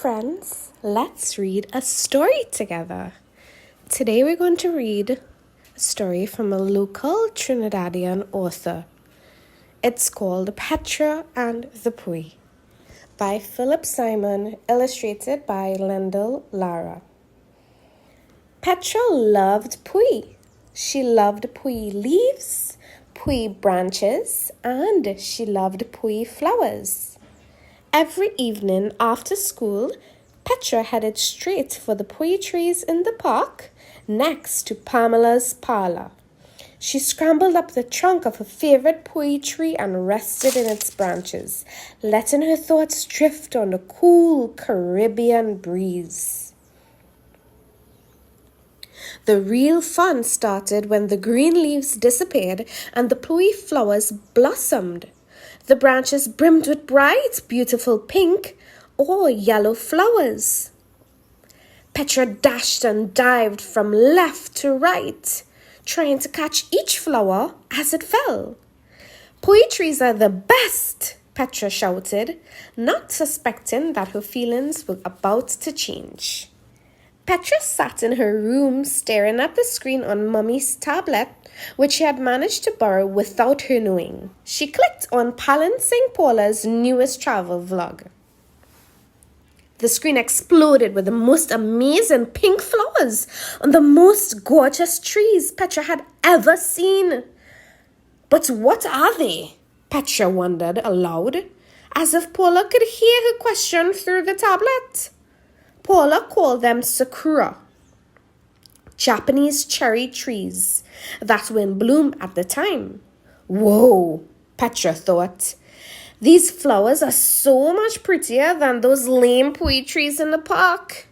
friends, let's read a story together. Today we're going to read a story from a local Trinidadian author. It's called Petra and the Poui by Philip Simon, illustrated by Lendl Lara. Petra loved Poui. She loved Poui leaves, Poui branches, and she loved Poui flowers. Every evening after school, Petra headed straight for the Poui trees in the park next to Pamela's parlor. She scrambled up the trunk of her favorite Poui tree and rested in its branches, letting her thoughts drift on the cool Caribbean breeze. The real fun started when the green leaves disappeared and the Poui flowers blossomed. The branches brimmed with bright, beautiful pink or yellow flowers. Petra dashed and dived from left to right, trying to catch each flower as it fell. Poui trees are the best, Petra shouted, not suspecting that her feelings were about to change. Petra sat in her room staring at the screen on Mummy's tablet, which she had managed to borrow without her knowing. She clicked on Palin St. Paula's newest travel vlog. The screen exploded with the most amazing pink flowers on the most gorgeous trees Petra had ever seen. But what are they? Petra wondered aloud, as if Paula could hear her question through the tablet. Paula called them Sakura, Japanese cherry trees that were in bloom at the time. Whoa, Petra thought. These flowers are so much prettier than those lame Poui trees in the park.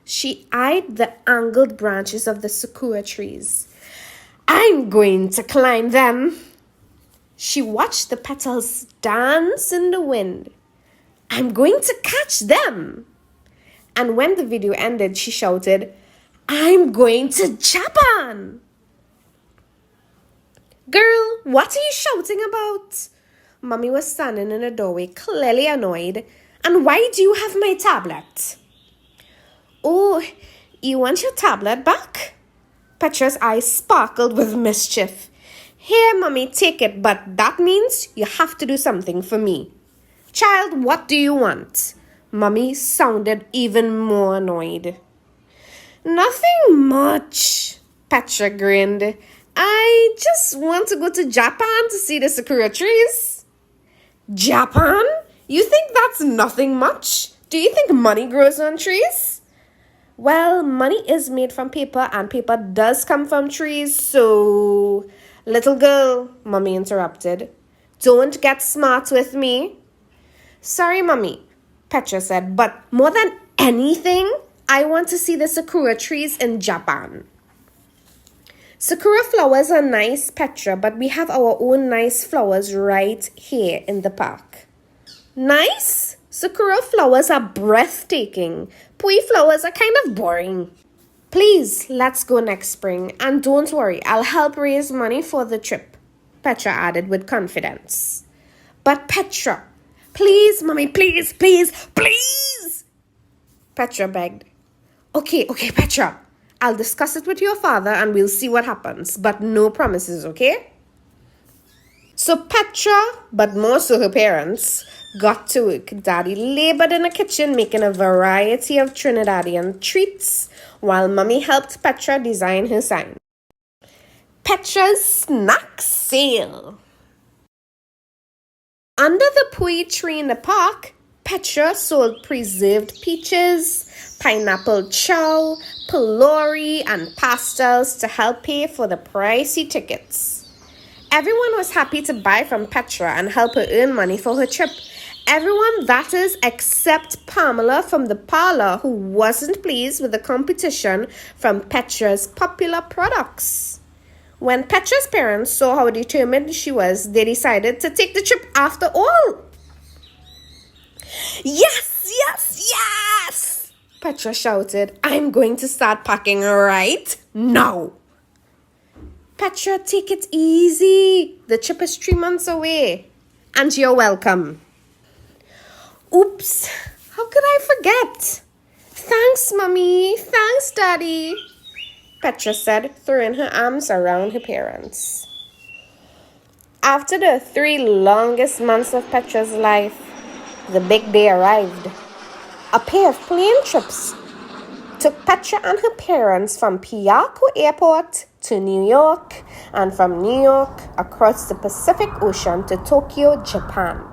She eyed the angled branches of the Sakura trees. I'm going to climb them. She watched the petals dance in the wind. I'm going to catch them. And when the video ended, she shouted, I'm going to Japan! Girl, what are you shouting about? Mommy was standing in the doorway, clearly annoyed. And why do you have my tablet? Oh, you want your tablet back? Petra's eyes sparkled with mischief. Here, Mommy, take it, but that means you have to do something for me. Child, what do you want? Mommy sounded even more annoyed. Nothing much, Petra grinned. I just want to go to Japan to see the Sakura trees. Japan? You think that's nothing much? Do you think money grows on trees? Well, money is made from paper and paper does come from trees, so... Little girl, Mommy interrupted. Don't get smart with me. Sorry, Mommy, Petra said, but more than anything, I want to see the Sakura trees in Japan. Sakura flowers are nice, Petra, but we have our own nice flowers right here in the park. Nice? Sakura flowers are breathtaking. Poui flowers are kind of boring. Please, let's go next spring. And don't worry, I'll help raise money for the trip, Petra added with confidence. But Petra, please, Mommy, please, please, please, Petra begged. Okay, Petra. I'll discuss it with your father and we'll see what happens. But no promises, okay? So Petra, but more so her parents, got to work. Daddy labored in the kitchen making a variety of Trinidadian treats while Mommy helped Petra design her sign. Petra's snack sale. Under the Poui tree in the park, Petra sold preserved peaches, pineapple chow, pylori, and pastels to help pay for the pricey tickets. Everyone was happy to buy from Petra and help her earn money for her trip. Everyone, that is, except Pamela from the parlor, who wasn't pleased with the competition from Petra's popular products. When Petra's parents saw how determined she was, they decided to take the trip after all. Yes! Petra shouted. I'm going to start packing right now. Petra, take it easy. The trip is 3 months away. And you're welcome. Oops. How could I forget? Thanks, Mommy. Thanks, Daddy, Petra said, throwing her arms around her parents. After the 3 longest months of Petra's life, the big day arrived. A pair of plane trips took Petra and her parents from Piako Airport to New York, and from New York across the Pacific Ocean to Tokyo, Japan.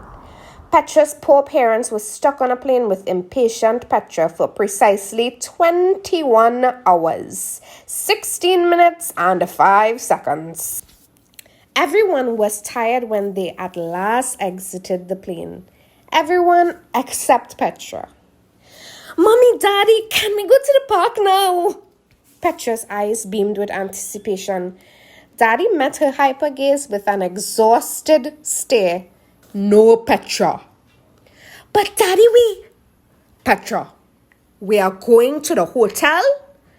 Petra's poor parents were stuck on a plane with impatient Petra for precisely 21 hours, 16 minutes, and 5 seconds. Everyone was tired when they at last exited the plane. Everyone except Petra. Mommy, Daddy, can we go to the park now? Petra's eyes beamed with anticipation. Daddy met her hyper gaze with an exhausted stare. No, Petra. But Daddy, Petra, we are going to the hotel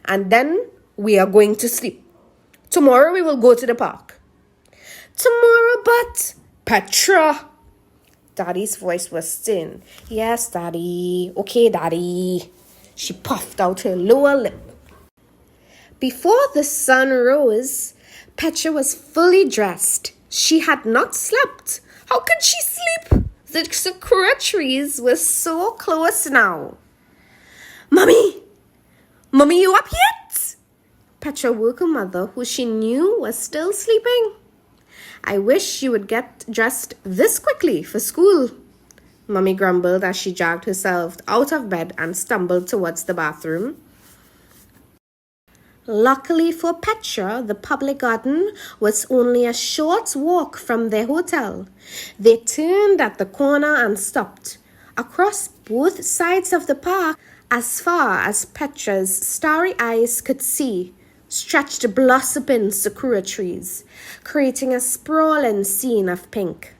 and then we are going to sleep. Tomorrow we will go to the park. Tomorrow, but Petra. Daddy's voice was thin. Yes, Daddy. Okay, Daddy. She puffed out her lower lip. Before the sun rose, Petra was fully dressed. She had not slept. How could she sleep? The Sakura trees were so close now. Mommy, you up yet? Petra woke her mother, who she knew was still sleeping. I wish you would get dressed this quickly for school, Mommy grumbled as she dragged herself out of bed and stumbled towards the bathroom. Luckily for Petra, the public garden was only a short walk from their hotel. They turned at the corner and stopped. Across both sides of the park, as far as Petra's starry eyes could see, stretched blossoming sakura trees, creating a sprawling scene of pink.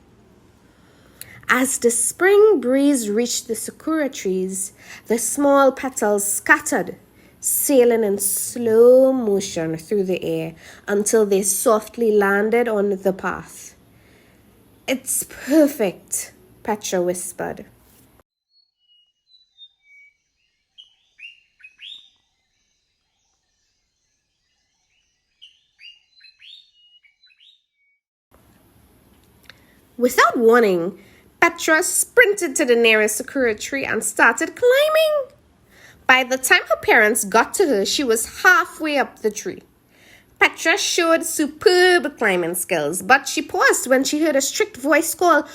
As the spring breeze reached the sakura trees, the small petals scattered, sailing in slow motion through the air until they softly landed on the path. It's perfect, Petra whispered. Without warning, Petra sprinted to the nearest sakura tree and started climbing. By the time her parents got to her, she was halfway up the tree. Petra showed superb climbing skills, but she paused when she heard a strict voice call,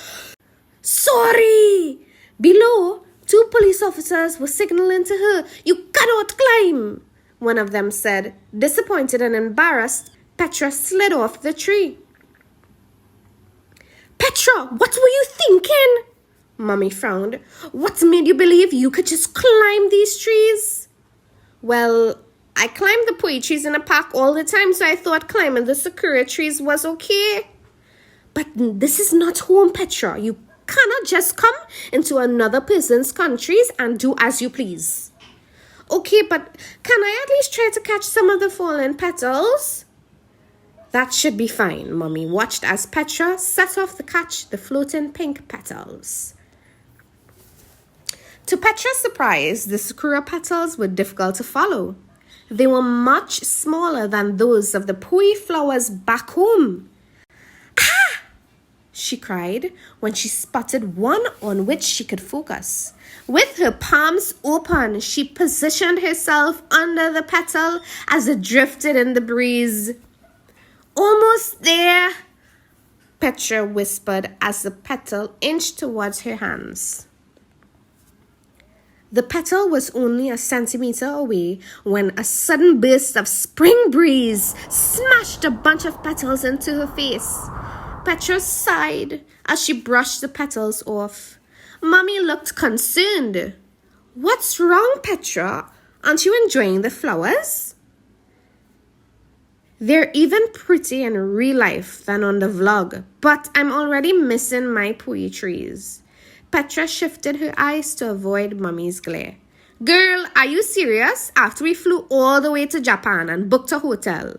"Sorry!" Below, 2 police officers were signaling to her, "You cannot climb!" One of them said. Disappointed and embarrassed, Petra slid off the tree. "Petra, what were you thinking?" Mommy frowned. "What made you believe you could just climb these trees?" "Well, I climbed the Poui trees in the park all the time, so I thought climbing the Sakura trees was okay." "But this is not home, Petra. You cannot just come into another person's countries and do as you please." "Okay, but can I at least try to catch some of the fallen petals?" "That should be fine," Mommy watched as Petra set off to catch the floating pink petals. To Petra's surprise, the sakura petals were difficult to follow. They were much smaller than those of the Poui flowers back home. "Ah!" she cried when she spotted one on which she could focus. With her palms open, she positioned herself under the petal as it drifted in the breeze. "Almost there," Petra whispered as the petal inched towards her hands. The petal was only a centimeter away when a sudden burst of spring breeze smashed a bunch of petals into her face. Petra sighed as she brushed the petals off. Mommy looked concerned. "What's wrong, Petra? Aren't you enjoying the flowers?" "They're even pretty in real life than on the vlog, but I'm already missing my Poui trees." Petra shifted her eyes to avoid Mommy's glare. "Girl, are you serious? After we flew all the way to Japan and booked a hotel?"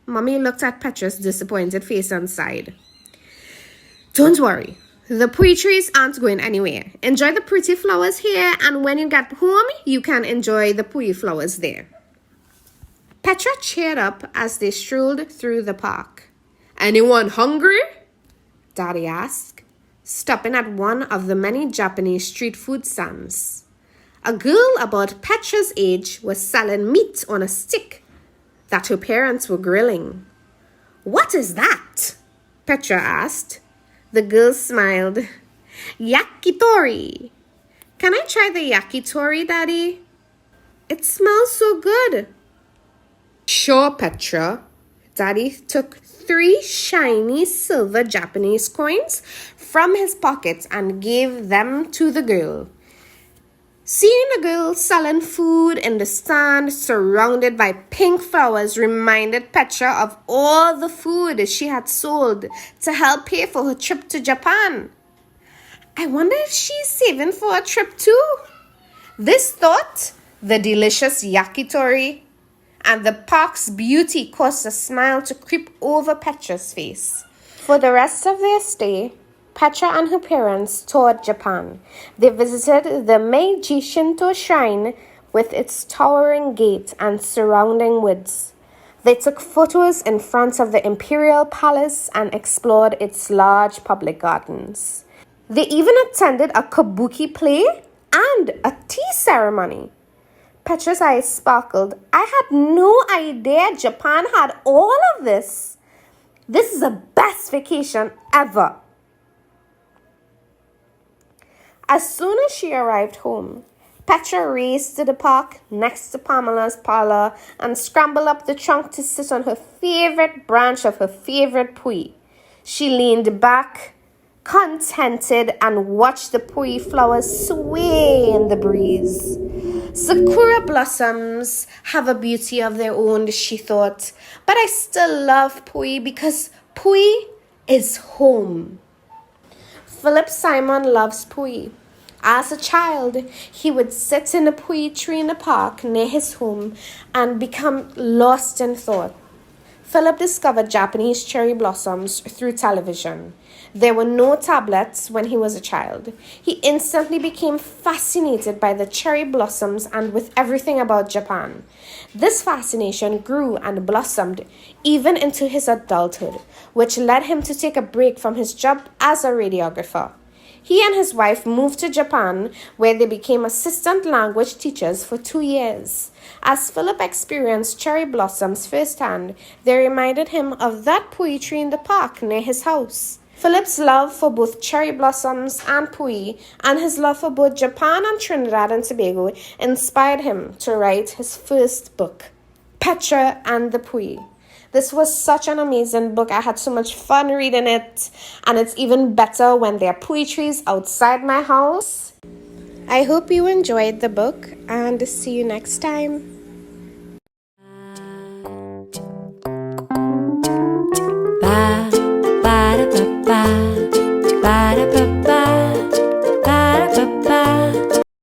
Mommy looked at Petra's disappointed face and sighed. "Don't worry. The Poui trees aren't going anywhere. Enjoy the pretty flowers here, and when you get home, you can enjoy the Poui flowers there. Petra cheered up as they strolled through the park. Anyone hungry? Daddy asked, stopping at one of the many Japanese street food stands. A girl about Petra's age was selling meat on a stick that her parents were grilling. What is that? Petra asked. The girl smiled. Yakitori. Can I try the yakitori, Daddy? It smells so good. Sure, Petra. Daddy took 3 shiny silver Japanese coins from his pocket and gave them to the girl. Seeing the girl selling food in the stand surrounded by pink flowers reminded Petra of all the food she had sold to help pay for her trip to Japan. I wonder if she's saving for a trip too. This thought, the delicious yakitori, and the park's beauty caused a smile to creep over Petra's face. For the rest of their stay, Petra and her parents toured Japan. They visited the Meiji Shinto shrine with its towering gate and surrounding woods. They took photos in front of the imperial palace and explored its large public gardens. They even attended a kabuki play and a tea ceremony. Petra's eyes sparkled. I had no idea Japan had all of this. This is the best vacation ever. As soon as she arrived home, Petra raced to the park next to Pamela's parlor and scrambled up the trunk to sit on her favorite branch of her favorite Poui. She leaned back, contented, and watched the Poui flowers sway in the breeze. Sakura blossoms have a beauty of their own, she thought, but I still love Poui because Poui is home. Philip Simon loves Poui. As a child, he would sit in a Poui tree in the park near his home and become lost in thought. Philip discovered Japanese cherry blossoms through television. There were no tablets when he was a child. He instantly became fascinated by the cherry blossoms and with everything about Japan. This fascination grew and blossomed even into his adulthood, which led him to take a break from his job as a radiographer. He and his wife moved to Japan, where they became assistant language teachers for 2 years. As Philip experienced cherry blossoms firsthand, they reminded him of that Poui tree in the park near his house. Philip's love for both cherry blossoms and Poui, and his love for both Japan and Trinidad and Tobago, inspired him to write his first book, Petra and the Poui. This was such an amazing book. I had so much fun reading it, and it's even better when there are Poui trees outside my house. I hope you enjoyed the book, and see you next time.